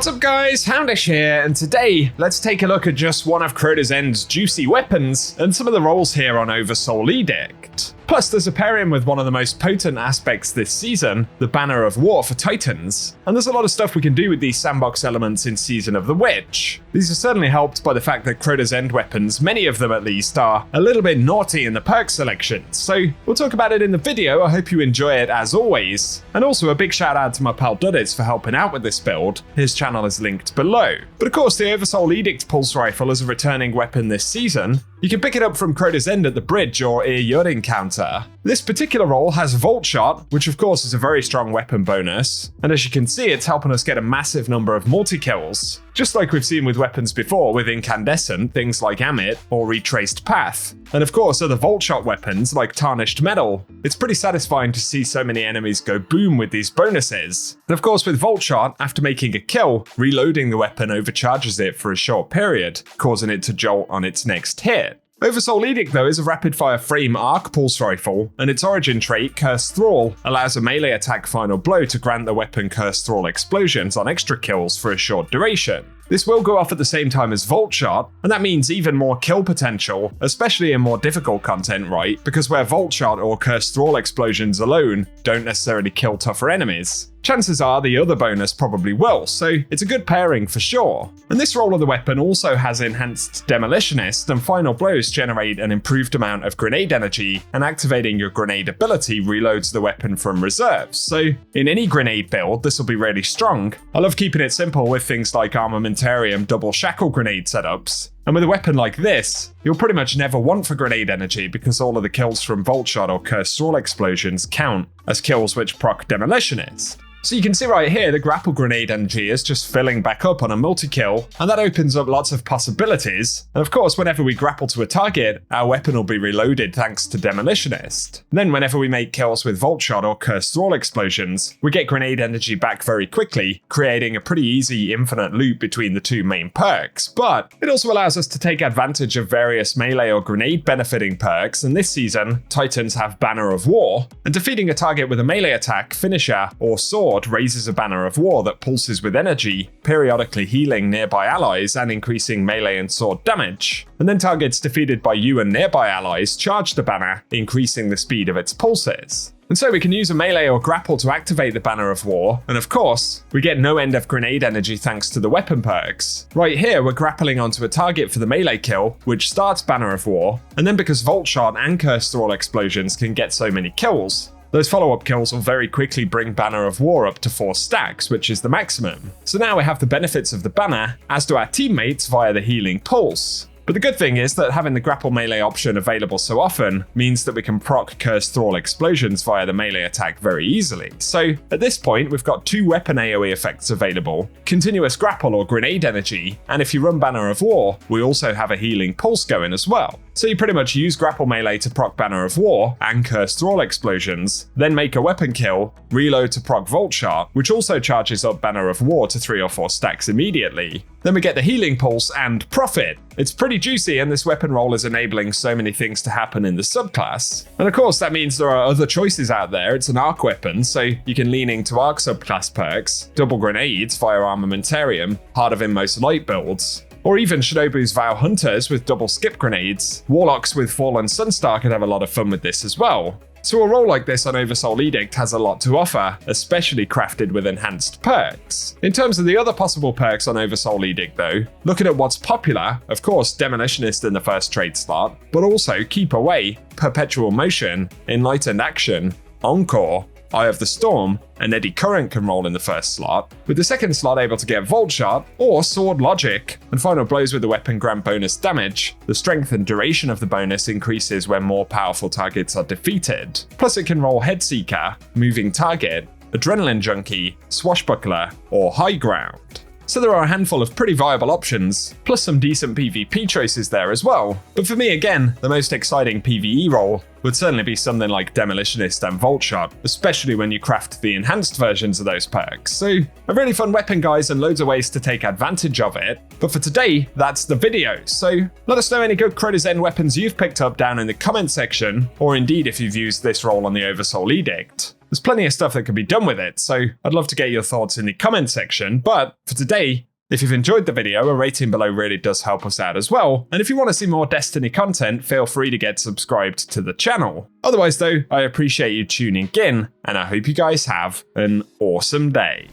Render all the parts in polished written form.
What's up guys, Houndish here, and today let's take a look at just one of Crota's End's juicy weapons and some of the roles here on Oversoul Edict. Plus there's a pairing with one of the most potent aspects this season, the Banner of War for Titans, and there's a lot of stuff we can do with these sandbox elements in Season of the Witch. These are certainly helped by the fact that Crota's End weapons, many of them at least, are a little bit naughty in the perk selections, so we'll talk about it in the video. I hope you enjoy it as always. And also a big shout out to my pal Duddits for helping out with this build. His channel is linked below. But of course the Oversoul Edict pulse rifle is a returning weapon this season. You can pick it up from Crota's End at the bridge or your encounter. This particular role has Voltshot, which of course is a very strong weapon bonus, and as you can see it's helping us get a massive number of multi-kills, just like we've seen with weapons before with incandescent, things like Amit or Retraced Path. And of course other Voltshot weapons like Tarnished Metal. It's pretty satisfying to see so many enemies go boom with these bonuses. And of course with Voltshot, after making a kill, reloading the weapon overcharges it for a short period, causing it to jolt on its next hit. Oversoul Edict though is a rapid-fire frame arc pulse rifle, and its origin trait, Cursed Thrall, allows a melee attack final blow to grant the weapon Cursed Thrall explosions on extra kills for a short duration. This will go off at the same time as Voltshot, and that means even more kill potential, especially in more difficult content, right? Because where Voltshot or Cursed Thrall explosions alone don't necessarily kill tougher enemies, chances are the other bonus probably will, so it's a good pairing for sure. And this role of the weapon also has enhanced Demolitionist, and final blows generate an improved amount of grenade energy, and activating your grenade ability reloads the weapon from reserves. So in any grenade build, this will be really strong. I love keeping it simple with things like Armamentarium double shackle grenade setups. And with a weapon like this, you'll pretty much never want for grenade energy because all of the kills from Voltshot or Cursed Thrall explosions count as kills which proc Demolitionist. So you can see right here the grapple grenade energy is just filling back up on a multi-kill, and that opens up lots of possibilities. And of course, whenever we grapple to a target, our weapon will be reloaded thanks to Demolitionist. And then whenever we make kills with Voltshot or Cursed Thrall explosions, we get grenade energy back very quickly, creating a pretty easy infinite loop between the two main perks. But it also allows us to take advantage of various melee or grenade benefiting perks, and this season, Titans have Banner of War, and defeating a target with a melee attack, finisher, or sword raises a Banner of War that pulses with energy, periodically healing nearby allies and increasing melee and sword damage. And then targets defeated by you and nearby allies charge the banner, increasing the speed of its pulses. And so we can use a melee or grapple to activate the Banner of War, and of course, we get no end of grenade energy thanks to the weapon perks. Right here, we're grappling onto a target for the melee kill, which starts Banner of War, and then because Voltshot and Cursed Thrall explosions can get so many kills, those follow-up kills will very quickly bring Banner of War up to 4 stacks, which is the maximum. So now we have the benefits of the banner, as do our teammates via the healing pulse. But the good thing is that having the grapple melee option available so often means that we can proc Cursed Thrall explosions via the melee attack very easily. So at this point we've got 2 weapon AoE effects available, continuous grapple or grenade energy, and if you run Banner of War, we also have a healing pulse going as well. So you pretty much use grapple melee to proc Banner of War and Cursed Thrall explosions, then make a weapon kill, reload to proc Voltshot, which also charges up Banner of War to 3 or 4 stacks immediately. Then we get the healing pulse and profit. It's pretty juicy, and this weapon roll is enabling so many things to happen in the subclass. And of course that means there are other choices out there. It's an arc weapon, so you can lean into arc subclass perks, double grenades via Armamentarium, Heart of Inmost Light builds, or even Shinobu's Vow Hunters with double skip grenades. Warlocks with Fallen Sunstar could have a lot of fun with this as well. So a role like this on Oversoul Edict has a lot to offer, especially crafted with enhanced perks. In terms of the other possible perks on Oversoul Edict though, looking at what's popular, of course Demolitionist in the first trade slot, but also Keep Away, Perpetual Motion, Enlightened Action, Encore, Eye of the Storm, and Eddy Current can roll in the first slot, with the second slot able to get Voltshot or Sword Logic, and final blows with the weapon grant bonus damage. The strength and duration of the bonus increases when more powerful targets are defeated. Plus it can roll Headseeker, Moving Target, Adrenaline Junkie, Swashbuckler, or High Ground. So there are a handful of pretty viable options, plus some decent PvP choices there as well. But for me again, the most exciting PvE role would certainly be something like Demolitionist and Voltshot, especially when you craft the enhanced versions of those perks. So a really fun weapon guys, and loads of ways to take advantage of it. But for today, that's the video. So let us know any good Crota's End weapons you've picked up down in the comment section, or indeed if you've used this role on the Oversoul Edict. there's plenty of stuff that can be done with it, so I'd love to get your thoughts in the comment section. But for today, if you've enjoyed the video, a rating below really does help us out as well. And if you want to see more Destiny content, feel free to get subscribed to the channel. Otherwise though, I appreciate you tuning in, and I hope you guys have an awesome day.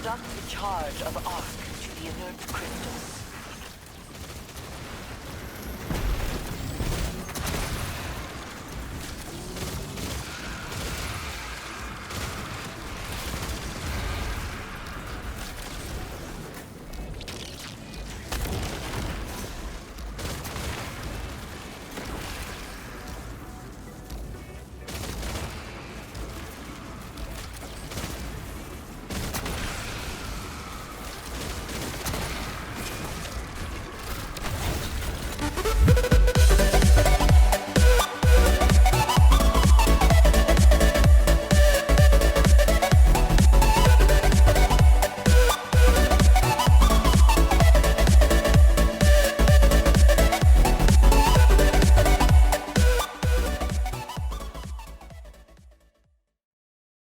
Conduct the charge of Arc to the inert crystals.